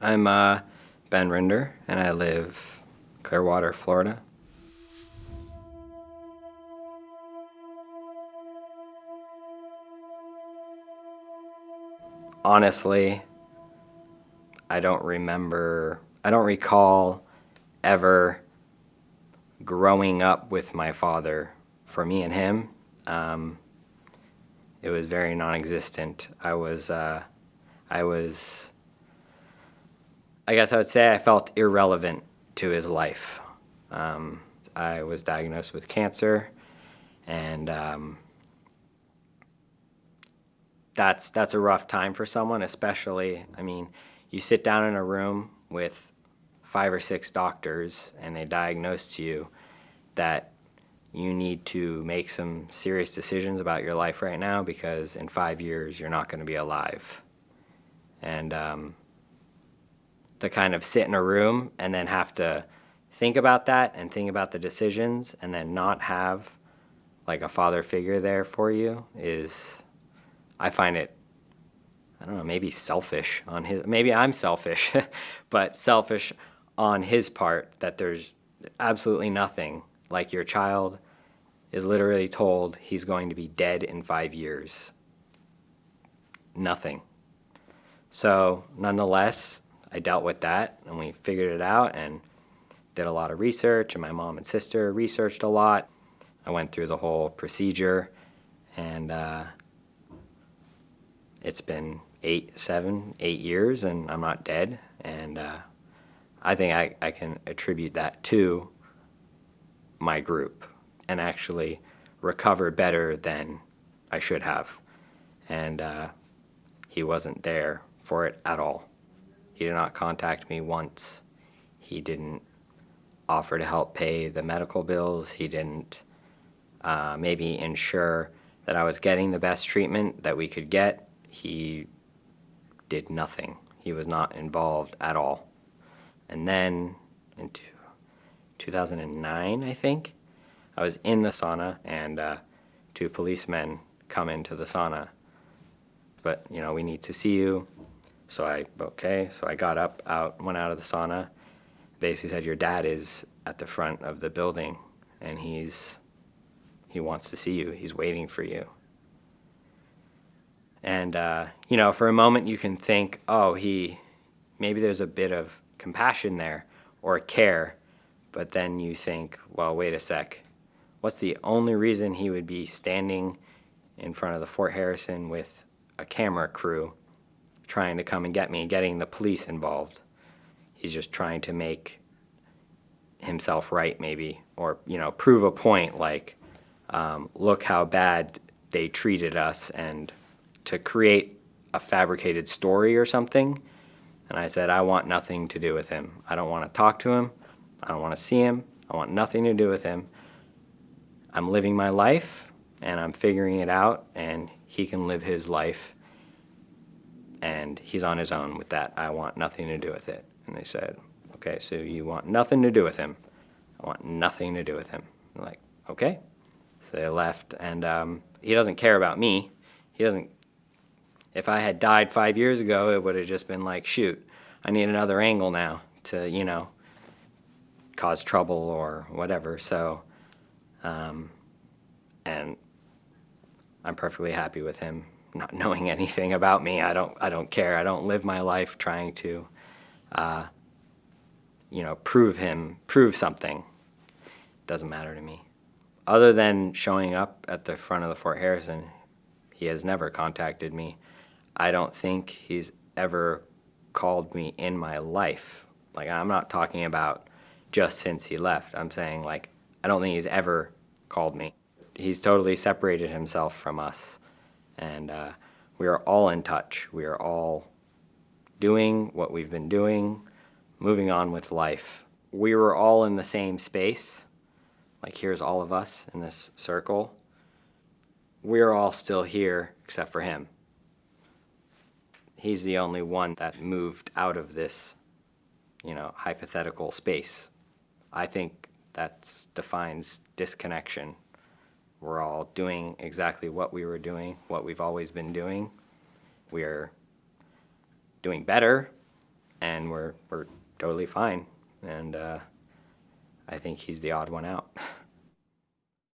I'm Ben Rinder, and I live Clearwater, Florida. Honestly, I don't recall ever growing up with my father. For me and him, um, it was very non-existent. I guess I would say I felt irrelevant to his life. I was diagnosed with cancer, and that's a rough time for someone, especially, I mean, you sit down in a room with 5 or 6 doctors and they diagnose to you that you need to make some serious decisions about your life right now because in 5 years you're not going to be alive. And to kind of sit in a room and then have to think about that and think about the decisions and then not have like a father figure there for you is, I find it, I don't know, maybe selfish on his, maybe I'm selfish, but selfish on his part that there's absolutely nothing. Like your child is literally told he's going to be dead in 5 years. Nothing. So nonetheless, I dealt with that and we figured it out and did a lot of research, and my mom and sister researched a lot. I went through the whole procedure, and it's been 8 years, and I'm not dead. And I think I can attribute that to my group and actually recover better than I should have. And he wasn't there for it at all. He did not contact me once. He didn't offer to help pay the medical bills. He didn't maybe ensure that I was getting the best treatment that we could get. He did nothing. He was not involved at all. And then in 2009, I think, I was in the sauna, and 2 policemen come into the sauna. But, you know, we need to see you. So I got up, went out of the sauna. Basically said, your dad is at the front of the building, and he wants to see you. He's waiting for you. And, you know, for a moment you can think, oh, maybe there's a bit of compassion there or care. But then you think, well, wait a sec. What's the only reason he would be standing in front of the Fort Harrison with a camera crew trying to come and get me, getting the police involved? He's just trying to make himself right, maybe, or, you know, prove a point, like, look how bad they treated us, and to create a fabricated story or something. And I said, I want nothing to do with him. I don't want to talk to him. I don't want to see him. I want nothing to do with him. I'm living my life, and I'm figuring it out, and he can live his life, and he's on his own with that. I want nothing to do with it. And they said, okay, so you want nothing to do with him. I want nothing to do with him. I'm like, okay. So they left, and he doesn't care about me. He doesn't. If I had died 5 years ago, it would have just been like, shoot, I need another angle now to, you know, cause trouble or whatever. So, and I'm perfectly happy with him not knowing anything about me. I don't care. I don't live my life trying to, you know, prove something. Doesn't matter to me. Other than showing up at the front of the Fort Harrison, he has never contacted me. I don't think he's ever called me in my life. Like, I'm not talking about just since he left. I'm saying, like, I don't think he's ever called me. He's totally separated himself from us. And we are all in touch. We are all doing what we've been doing, moving on with life. We were all in the same space. Like, here's all of us in this circle. We're all still here except for him. He's the only one that moved out of this, you know, hypothetical space. I think that defines disconnection. We're all doing exactly what we were doing, what we've always been doing. We're doing better, and we're totally fine. And I think he's the odd one out.